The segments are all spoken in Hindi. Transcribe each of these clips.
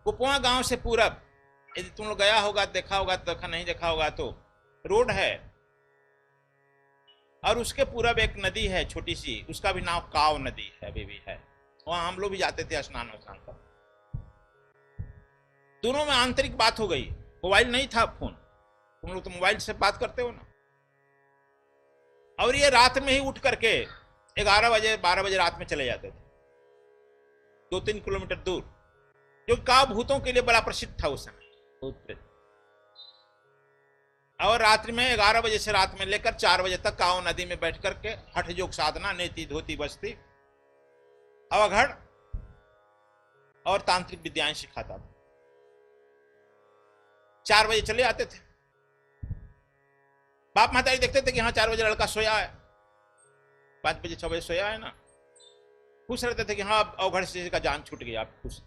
कुपवा गांव से पूरब, यदि तुम लोग गया होगा, देखा होगा, देखा नहीं देखा होगा तो रोड है, और उसके पूरब एक नदी है छोटी सी, उसका भी नाम काव नदी है, अभी भी है। वहां हम लोग भी जाते थे स्नान वस्नान कर। दोनों में आंतरिक बात हो गई, मोबाइल नहीं था, फोन, तुम लोग तो मोबाइल से बात करते हो ना। और ये रात में ही उठ करके 11 बजे 12 बजे रात में चले जाते थे, 2-3 किलोमीटर दूर, जो काव भूतों के लिए बड़ा प्रसिद्ध था उस समय, भूत। और रात्रि में 11 बजे से रात में लेकर 4 बजे तक काव नदी में बैठ करके हठ योग साधना, नेति धोती बस्ती, अवघड़ और तांत्रिक विद्याएं सिखाता था। 4 बजे चले आते थे। बाप माताजी देखते थे कि हाँ 4 बजे लड़का सोया है, 5 बजे 6 बजे सोया है ना, खुश रहते थे कि हाँ अवघड़ से का जान छूट गया, आप खुश।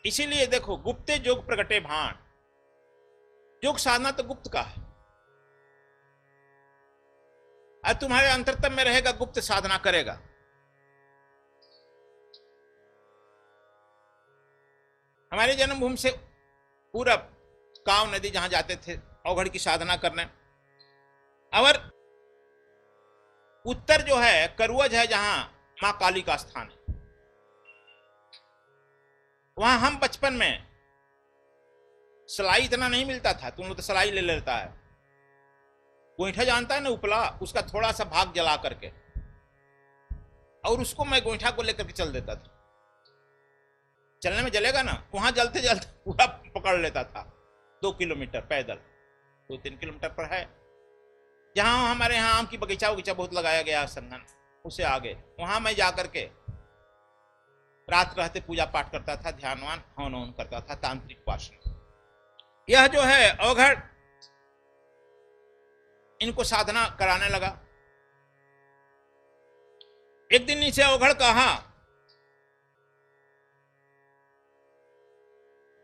इसीलिए देखो, गुप्ते जोग प्रगटे भान, योग साधना तो गुप्त का है, और तुम्हारे अंतरतम में रहेगा, गुप्त साधना करेगा। हमारे जन्मभूमि से पूरब काव नदी जहां जाते थे अवघड़ की साधना करने, और उत्तर जो है करुवज है, जहां मां काली का स्थान है, वहां हम बचपन में, सलाई इतना नहीं मिलता था, तुम लोग तो सलाई ले लेता है, गोईठा जानता है ना, उपला, उसका थोड़ा सा भाग जला करके, और उसको मैं गोईठा को लेकर के चल देता था। चलने में जलेगा ना, वहां जलते जलते पूरा पकड़ लेता था। 2 किलोमीटर पैदल, 2-3 किलोमीटर पर है, जहां हमारे यहाँ आम की बगीचा बगीचा बहुत लगाया गया संगन, उसे आगे वहां मैं जाकर के रात रहते पूजा पाठ करता था, ध्यानवान हवन हवन करता था, तांत्रिक उपासना। यह जो है अवघड़ इनको साधना कराने लगा। एक दिन नीचे अवघड़ कहा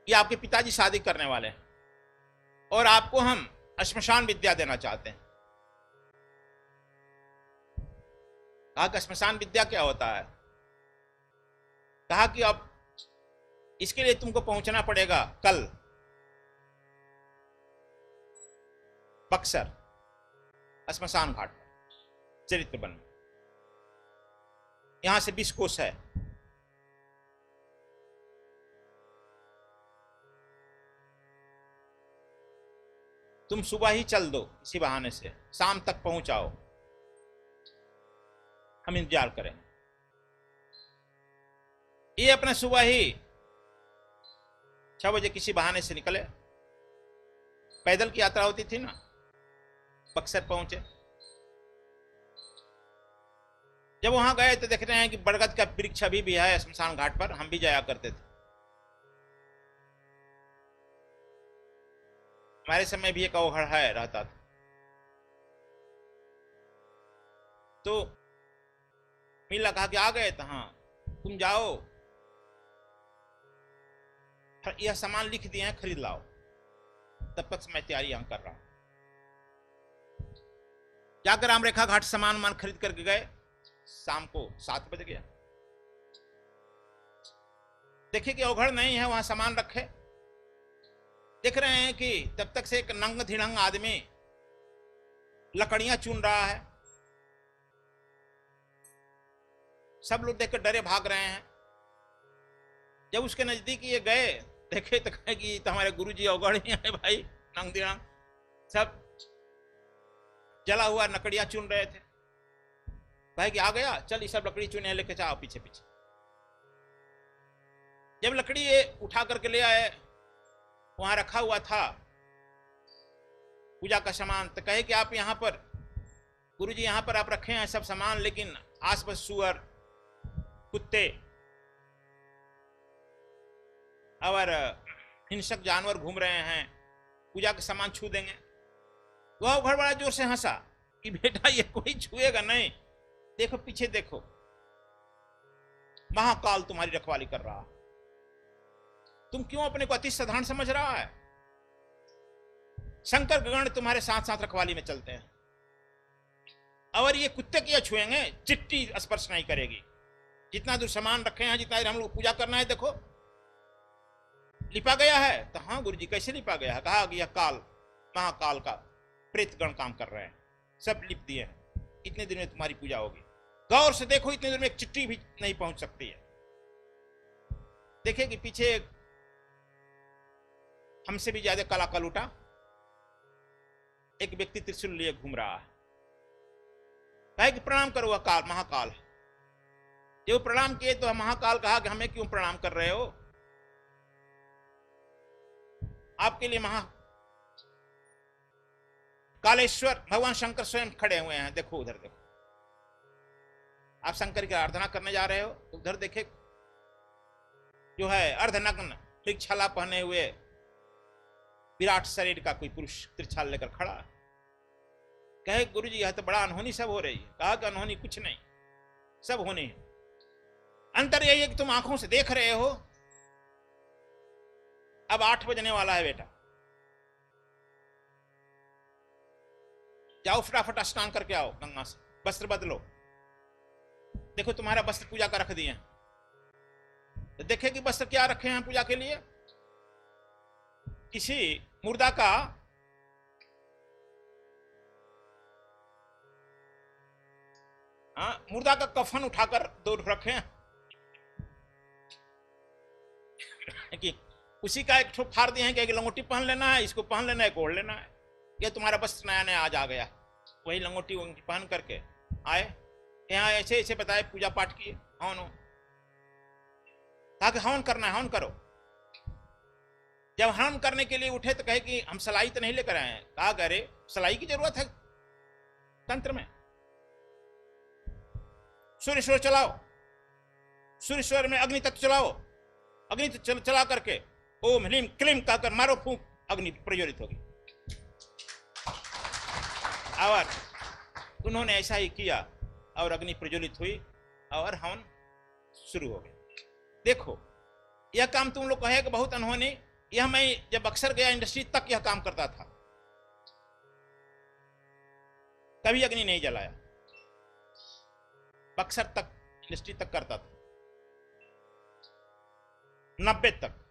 कि आपके पिताजी शादी करने वाले हैं और आपको हम श्मशान विद्या देना चाहते हैं। कहा कि श्मशान विद्या क्या होता है? कहा कि अब इसके लिए तुमको पहुंचना पड़ेगा कल बक्सर श्मशान घाट पर, चरित्र वन में, यहां से 20 कोस है। तुम सुबह ही चल दो, इसी बहाने से शाम तक पहुंचाओ, हम इंतजार करेंगे। ये अपने सुबह ही 6 बजे किसी बहाने से निकले, पैदल की यात्रा होती थी ना, बक्सर पहुंचे। जब वहां गए तो देख रहे हैं कि बरगद का वृक्ष अभी भी है श्मशान घाट पर, हम भी जाया करते थे। हमारे समय भी एक अवघड़ है रहता था। तो मिला, कहा कि आ गए तो हाँ तुम जाओ, यह सामान लिख दिए हैं, खरीद लाओ, तब तक मैं तैयारी यहां कर रहा हूं। जाकर राम रेखा घाट सामान खरीद करके गए। शाम को 7 बज गया। देखिए कि अवघड़ नहीं है, वहां सामान रखे। देख रहे हैं कि तब तक से एक नंग धिड़ंग आदमी लकड़ियां चुन रहा है। सब लोग देखकर डरे भाग रहे हैं। जब उसके नजदीक ये गए, देखे तो कहे कि तो हमारे गुरुजी अवघड़ ही है भाई, नंग धिड़ंग, सब जला हुआ लकड़ियां चुन रहे थे। भाई कि आ गया, चल ये सब लकड़ी चुने लेके जाओ पीछे पीछे। जब लकड़ी ये उठा करके ले आए, वहां रखा हुआ था पूजा का सामान, तो कहे कि आप यहाँ पर गुरुजी यहाँ पर आप रखे हैं सब सामान, लेकिन आसपास सुअर कुत्ते और हिंसक जानवर घूम रहे हैं, पूजा का सामान छू देंगे। वह अवघड़ बड़ा जोर से हंसा कि बेटा ये कोई छुएगा नहीं, देखो पीछे देखो, महाकाल तुम्हारी रखवाली कर रहा। तुम क्यों अपने को अति साधारण समझ रहा है? शंकर गण तुम्हारे साथ साथ रखवाली में चलते हैं, और ये कुत्ते की छुएंगे, चिट्टी स्पर्श नहीं करेगी। जितना दूर सामान रखे हैं, जितना देर हम लोग पूजा करना है, देखो लिपा गया है। तो हाँ गुरु जी कैसे लिपा गया है? कहा कि यह काल, महाकाल का प्रेतगण काम कर रहे हैं, सब लिप दिए हैं, इतने दिन में तुम्हारी पूजा होगी। गौर से देखो, इतने दिन में एक चिट्ठी भी नहीं पहुंच सकती है। देखे कि पीछे हमसे भी ज्यादा काला कलूटा एक व्यक्ति त्रिशूल लिए घूम रहा है। कहे कि प्रणाम करो, वह काल, महाकाल। जो प्रणाम किए तो महाकाल कहा कि हमें क्यों प्रणाम कर रहे हो? आपके लिए महा कालेश्वर भगवान शंकर स्वयं खड़े हुए हैं। देखो उधर देखो, आप शंकर की आराधना करने जा रहे हो, तो उधर देखे जो है अर्धनग्न छाला पहने हुए विराट शरीर का कोई पुरुष त्रिछाल लेकर खड़ा। कहे गुरु जी यह तो बड़ा अनहोनी सब हो रही है। कहा कि अनहोनी कुछ नहीं, सब होनी है। अंतर यही है कि तुम आंखों से देख रहे हो। अब 8 बजने वाला है बेटा, जाओ फटाफट स्नान करके आओ गंगा से, वस्त्र बदलो। देखो तुम्हारा वस्त्र पूजा का रख दिए हैं। तो देखे कि वस्त्र क्या रखे हैं पूजा के लिए? किसी मुर्दा का मुर्दा का कफन उठाकर दूर रखे हैं कि उसी का एक ठोप फाड़ दिए हैं कि एक लंगोटी पहन लेना है, इसको पहन लेना है, ओढ़ लेना है। ये तुम्हारा वस्त्र नया नया आज आ गया। वही लंगोटी पहन करके आए यहाँ, ऐसे ऐसे बताए, पूजा पाठ किए, हवन हो। कहा कि हवन करना है, हवन करो। जब हवन करने के लिए उठे तो कहे कि हम सलाई तो नहीं लेकर आए हैं। कहा कि अरे सलाई की जरूरत है तंत्र में, सूर्य स्वर चलाओ, सूर्य स्वर में अग्नि तत्व चलाओ, अग्नि तत्व चला करके ओम ह्रीम क्लीम कहकर मारो फूंक, अग्नि प्रज्वलित होगी। और उन्होंने ऐसा ही किया और अग्नि प्रज्वलित हुई और हवन शुरू हो गया। देखो यह काम तुम लोग कहे कि बहुत अनहोनी, यह मैं जब अक्सर गया इंडस्ट्री तक यह काम करता था, कभी अग्नि नहीं जलाया। बक्सर तक इंडस्ट्री तक करता था, 90 तक।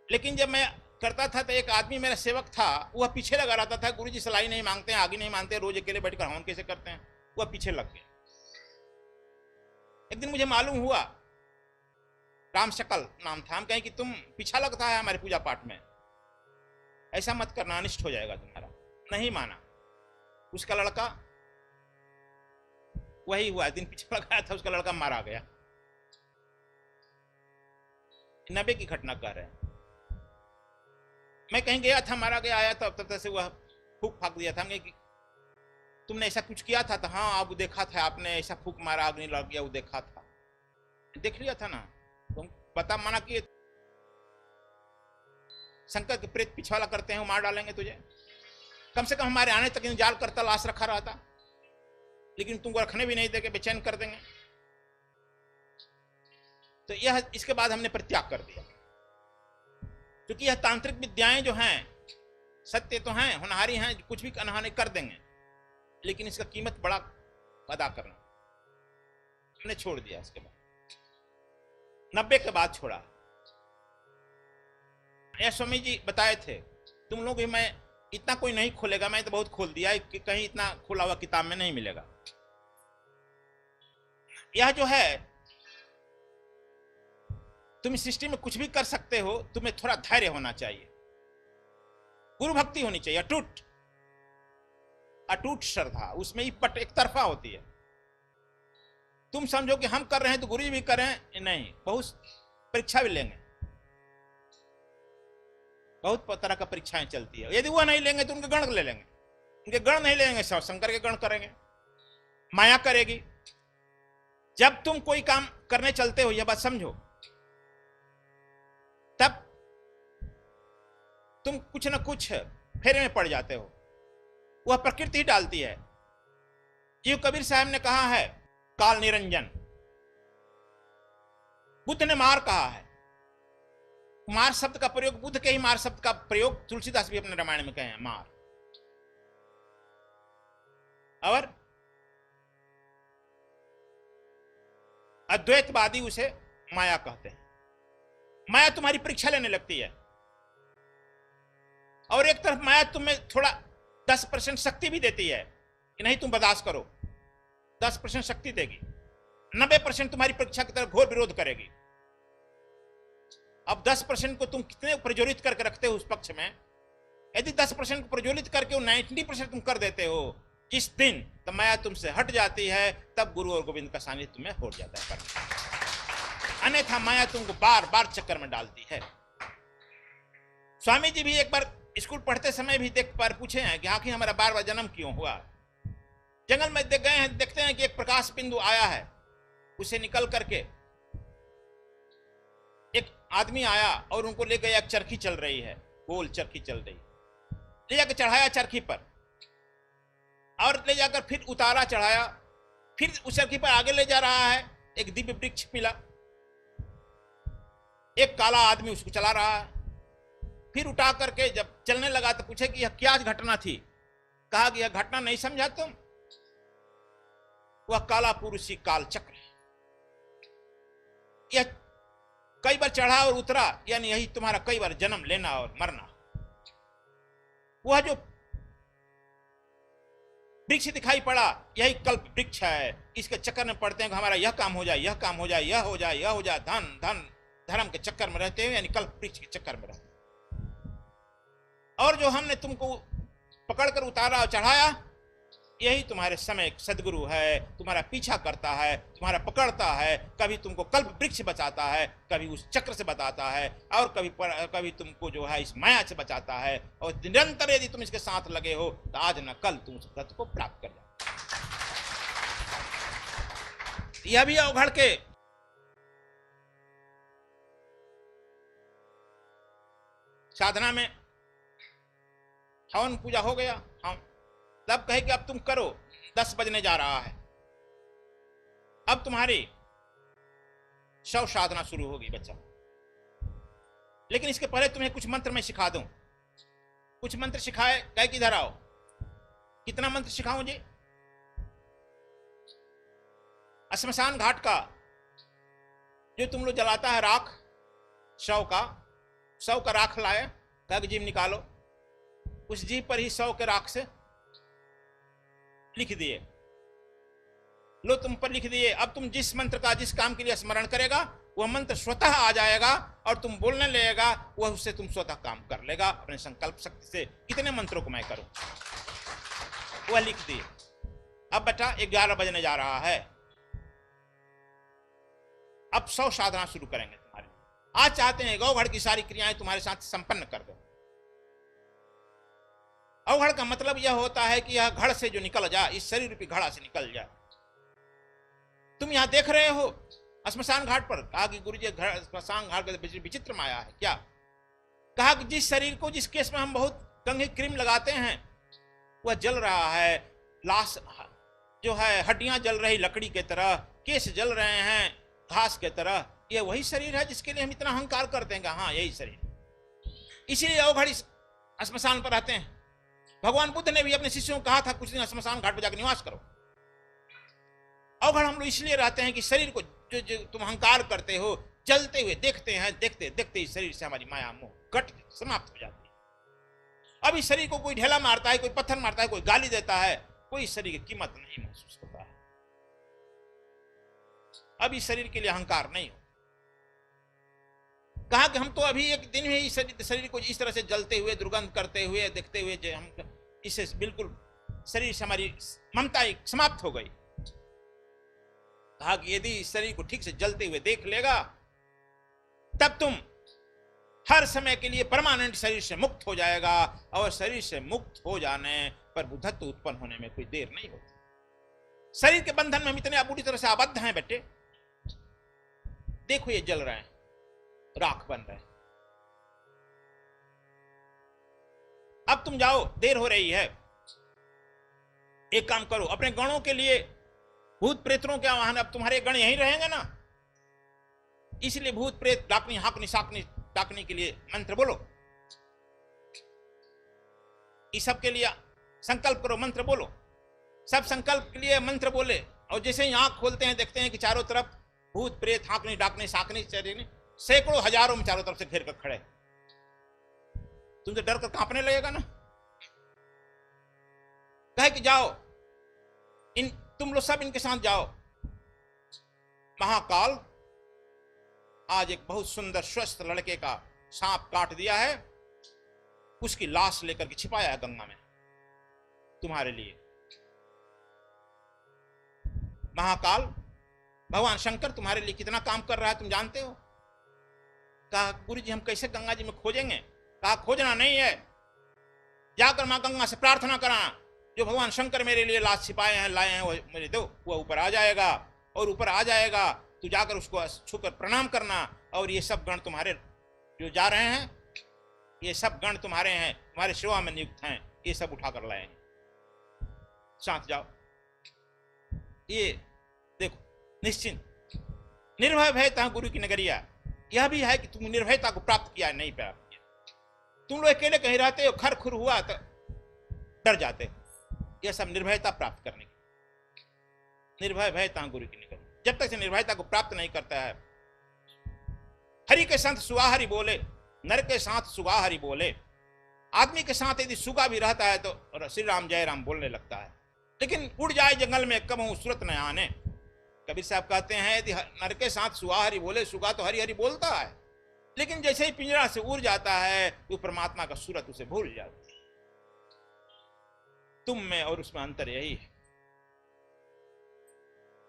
लेकिन जब मैं करता था तो एक आदमी मेरा सेवक था, वह पीछे लगा रहता था। गुरुजी सलाई नहीं मांगते हैं, आगे नहीं मानते, रोज अकेले बैठकर हवन कैसे करते हैं? वह पीछे लग गया। एक दिन मुझे मालूम हुआ, राम शकल नाम था, हम कहें कि तुम पीछा लगता है हमारे पूजा पाठ में, ऐसा मत करना, अनिष्ट हो जाएगा तुम्हारा। नहीं माना। उसका लड़का वही हुआ, दिन पीछे लगाया था, उसका लड़का मारा गया। 90 की घटना कह रहे हैं। मैं कहीं गया था, मारा गया, आया था, तब तक से वह फूक फाक दिया था। कि तुमने ऐसा कुछ किया था? तो हाँ अब देखा था आपने, ऐसा फूक मारा, अग्नि लग गया, वो देखा था। देख लिया था ना, तुम पता माना कि शंकर के प्रेत पिछवाला करते हैं, वो मार डालेंगे तुझे। कम से कम हमारे आने तक इंतजार करता, लाश रखा रहता, लेकिन तुमको रखने भी नहीं देंगे, बेचैन कर देंगे। तो यह इसके बाद हमने परित्याग कर दिया, क्योंकि यह तांत्रिक विद्याएं जो हैं सत्य तो हैं, होनहारी हैं, कुछ भी अनहानि कर देंगे, लेकिन इसका कीमत बड़ा अदा करना। हमने छोड़ दिया। इसके बाद 90 के बाद छोड़ा। यह स्वामी जी बताए थे, तुम लोग भी, मैं इतना कोई नहीं खोलेगा, मैं तो बहुत खोल दिया कि कहीं इतना खोला हुआ किताब में नहीं मिलेगा। यह जो है, तुम इस सृष्टि में कुछ भी कर सकते हो, तुम्हें थोड़ा धैर्य होना चाहिए, गुरु भक्ति होनी चाहिए, अटूट अटूट श्रद्धा, उसमें ही पट एक तरफा होती है। तुम समझो कि हम कर रहे हैं तो गुरु जी भी करें, नहीं, बहुत परीक्षा भी लेंगे, बहुत तरह का परीक्षाएं चलती है। यदि वह नहीं लेंगे तो उनके गण ले लेंगे, उनके गण नहीं लेंगे, शंकर के गण करेंगे, माया करेगी। जब तुम कोई काम करने चलते हो, यह बात समझो, तब तुम कुछ न कुछ फेरे में पड़ जाते हो, वह प्रकृति ही डालती है। जीव कबीर साहब ने कहा है, काल निरंजन। बुद्ध ने मार कहा है। मार शब्द का प्रयोग, बुद्ध के ही मार शब्द का प्रयोग तुलसीदास भी अपने रामायण में कहे हैं, मार। और अद्वैतवादी उसे माया कहते हैं। माया तुम्हारी परीक्षा लेने लगती है, और एक तरफ माया तुम्हें थोड़ा 10% शक्ति भी देती है कि नहीं तुम बर्दाश्त करो, 10% शक्ति देगी, 90% तुम्हारी परीक्षा की तरफ घोर विरोध करेगी। अब 10% को तुम कितने प्रज्वलित करके रखते हो उस पक्ष में? यदि 10% को प्रज्वलित करके 90% तुम कर देते हो, जिस दिन तब माया तुमसे हट जाती है, तब गुरु और गोविंद का सानिध्य तुम्हें हो जाता है। अन्यथा माया तुमको बार बार चक्कर में डालती है। स्वामी जी भी एक बार स्कूल पढ़ते समय भी पूछे हैं कि आखिर हमारा बार बार जन्म क्यों हुआ। जंगल में गए हैं, देखते हैं कि एक प्रकाश बिंदु आया है, उसे निकल करके एक आदमी आया और उनको ले गया, एक चरखी चल रही है, गोल चरखी चल रही, ले जाकर चढ़ाया चरखी पर, और ले जाकर फिर उतारा, चढ़ाया, फिर उस चरखी पर आगे ले जा रहा है। एक दिव्य वृक्ष मिला, एक काला आदमी उसको चला रहा है। फिर उठा करके जब चलने लगा तो पूछे कि यह क्या घटना थी? कहा कि यह घटना नहीं समझा तुम, वह काला पुरुष ही काल चक्र है। यह कई बार चढ़ा और उतरा, यानी यही तुम्हारा कई बार जन्म लेना और मरना। वह जो वृक्ष दिखाई पड़ा, यही कल्प वृक्ष है। इसके चक्कर में पड़ते हैं कि हमारा यह काम हो जाए, यह काम हो जाए, यह हो जाए, यह हो जाए, धन धन धर्म के चक्कर में रहते हैं, यानी कल्प वृक्ष के चक्कर में रहते हैं। और जो हमने तुमको पकड़कर उतारा और चढ़ाया, यही तुम्हारे समय सदगुरु है, तुम्हारा पीछा करता है, तुम्हारा पकड़ता है, कभी तुमको कल्प वृक्ष बचाता है, कभी उस चक्र से बचाता है, और कभी तुमको जो है इस माया से बचाता है। और निरंतर यदि तुम इसके साथ लगे हो तो आज न कल तुम उस तत्व को प्राप्त कर जाओ। यह भी अवघड़ के साधना में हवन पूजा हो गया, हम तब कहे कि अब तुम करो, 10 बजने जा रहा है, अब तुम्हारी शव साधना शुरू होगी बच्चा। लेकिन इसके पहले तुम्हें कुछ मंत्र मैं सिखा दूं। कुछ मंत्र सिखाए, कहे कि इधर आओ। कितना मंत्र सिखाऊं जी? श्मशान घाट का जो तुम लोग जलाता है राख, शव का राख लाए, कहा कि जीव निकालो, उस जीव पर ही शव के राख से लिख दिए, लो तुम पर लिख दिए। अब तुम जिस मंत्र का जिस काम के लिए स्मरण करेगा, वह मंत्र स्वतः आ जाएगा और तुम बोलने लगेगा, वह उससे तुम स्वतः काम कर लेगा अपने संकल्प शक्ति से। कितने मंत्रों को मैं करूं, वह लिख दिए। अब बेटा 11 बजने जा रहा है, अब 100 साधना शुरू करेंगे तुम्हारे। आज चाहते हैं गौघड़ की सारी क्रियाएं तुम्हारे साथ संपन्न कर दो। अवघड़ का मतलब यह होता है कि यह घड़ से जो निकल जाए, इस शरीर रूपी घड़ा से निकल जाए। तुम यहां देख रहे हो श्मशान घाट पर, कहा कि गुरुजी श्मशान घाट का विचित्र माया है। क्या? कहा कि जिस शरीर को, जिस केस में हम बहुत कंघी क्रीम लगाते हैं, वह जल रहा है, लाश जो है, हड्डियां जल रही लकड़ी के तरह, केस जल रहे हैं घास के तरह। यह वही शरीर है जिसके लिए हम इतना अहंकार करते हैं कि हाँ यही शरीर। इसीलिए अवघड़ श्मशान पर रहते हैं। भगवान बुद्ध ने भी अपने शिष्यों को कहा था कुछ दिन श्मशान घाट पर जाकर निवास करो। अवघड़ हम लोग इसलिए रहते हैं कि शरीर को जो तुम अहंकार करते हो, जलते हुए देखते हैं, देखते देखते इस शरीर से हमारी माया मोह घट समाप्त हो जाती है। अब इस शरीर को कोई ढेला मारता है, कोई पत्थर मारता है, कोई गाली देता है, कोई इस शरीर की कीमत नहीं महसूस होता है। अब इस शरीर के लिए अहंकार नहीं हो। कहा कि हम तो अभी एक दिन में ही शरीर को इस तरह से जलते हुए, दुर्गंध करते हुए, देखते हुए, जो हम इससे बिल्कुल शरीर से हमारी ममता समाप्त हो गई। कहा कि यदि इस शरीर को ठीक से जलते हुए देख लेगा, तब तुम हर समय के लिए परमानेंट शरीर से मुक्त हो जाएगा। और शरीर से मुक्त हो जाने पर बुद्धत्व उत्पन्न होने में कोई देर नहीं होती। शरीर के बंधन में हम इतने बुरी तरह से आबद्ध हैं बेटे। देखो ये जल रहे हैं, राख बन रहे हैं। अब तुम जाओ, देर हो रही है। एक काम करो, अपने गणों के लिए, भूत प्रेतों के वाहन, अब तुम्हारे गण यहीं रहेंगे ना, इसलिए भूत प्रेत डाकनी, हाकनी, साकनी डाकनी के लिए मंत्र बोलो। इस सब के लिए संकल्प करो, मंत्र बोलो। सब संकल्प के लिए मंत्र बोले, और जैसे ही आंख खोलते हैं देखते हैं कि चारों तरफ भूत प्रेत हाँकनी डाकनी साकनी चरनी सैकड़ों हजारों में चारों तरफ से घेर कर खड़े। तुमसे डर कर कांपने लगेगा ना। कहे कि जाओ तुम लोग सब इनके साथ जाओ। महाकाल आज एक बहुत सुंदर स्वस्थ लड़के का सांप काट दिया है, उसकी लाश लेकर के छिपाया है गंगा में तुम्हारे लिए। महाकाल भगवान शंकर तुम्हारे लिए कितना काम कर रहा है तुम जानते हो। कहा गुरु जी हम कैसे गंगा जी में खोजेंगे। कहा खोजना नहीं है, जाकर मां गंगा से प्रार्थना कराना, जो भगवान शंकर मेरे लिए लाश छिपाए हैं लाए हैं वो मुझे दो। वो ऊपर आ जाएगा, और ऊपर आ जाएगा तू जाकर उसको छूकर प्रणाम करना, और ये सब गण तुम्हारे जो जा रहे हैं, ये सब गण तुम्हारे हैं, तुम्हारे सेवा में नियुक्त हैं, ये सब उठाकर लाए हैं, साथ जाओ। ये देखो निश्चिंत निर्भय भयता गुरु की नगरिया। यह भी है कि तुम निर्भयता को प्राप्त किया नहीं प्राप्त किया। तुम लोग अकेले कहीं रहते हो, खर खुर हुआ तो डर जाते हो। यह सब निर्भयता प्राप्त करने की। निर्भय भयता गुरु की नगरिया। जब तक से निर्भयता को प्राप्त नहीं करता है, हरि के संत सुगाहरि बोले, नर के साथ सुगाहरि बोले। आदमी के साथ यदि सुगा भी रहता है तो श्री राम जय राम बोलने लगता है, लेकिन उड़ जाए जंगल में कबहू सूरत न आने। कबीर साहब कहते हैं यदि नर के साथ सुगाहरि बोले, सुगा तो हरि हरि बोलता है, लेकिन जैसे ही पिंजरा से उड़ जाता है तो परमात्मा का सूरत उसे भूल जाती है। तुम में और उसमें अंतर यही है।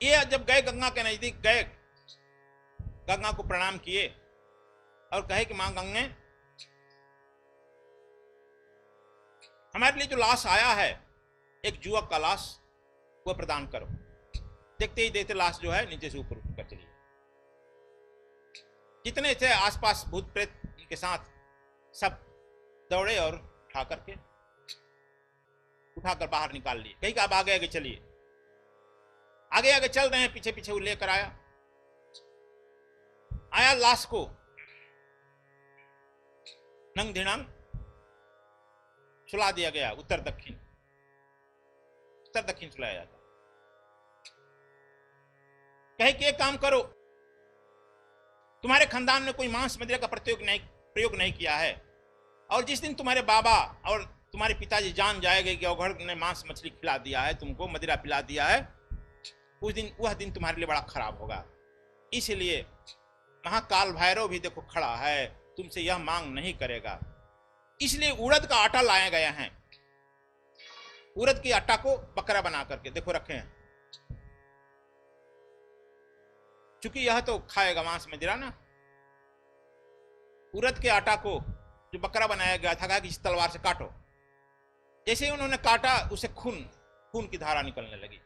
ये जब गए गंगा के नजदीक गए, गंगा को प्रणाम किए और कहे कि मां गंगे हमारे लिए जो लाश आया है, एक युवक का लाश, वो प्रदान करो। देखते ही देखते लाश जो है नीचे से ऊपर उठकर चली। जितने थे आसपास भूत प्रेत के साथ सब दौड़े और उठाकर बाहर निकाल लिए। कहीं का अब आगे आगे चलिए। आगे आगे चल रहे हैं, पीछे पीछे वो लेकर आया लाश को नंग धिड़ंग सुला दिया गया। उत्तर दक्षिण सुलाया जाता। कहे कि एक काम करो, तुम्हारे खानदान में कोई मांस मदिरा का प्रयोग नहीं किया है, और जिस दिन तुम्हारे बाबा और तुम्हारे पिताजी जान जाएंगे कि अवघड़ ने मांस मछली खिला दिया है, तुमको मदिरा पिला दिया है, वह दिन तुम्हारे लिए बड़ा खराब होगा। इसलिए महाकाल भैरव भी देखो खड़ा है, तुमसे यह मांग नहीं करेगा। इसलिए उड़द का आटा लाए गए हैं। उड़द के आटा को बकरा बना करके देखो रखे हैं, चूंकि यह तो खाएगा मांस मदिरा ना। उड़द के आटा को जो बकरा बनाया गया था, कहा कि इस तलवार से काटो। जैसे ही उन्होंने काटा, उसे खून की धारा निकलने लगी।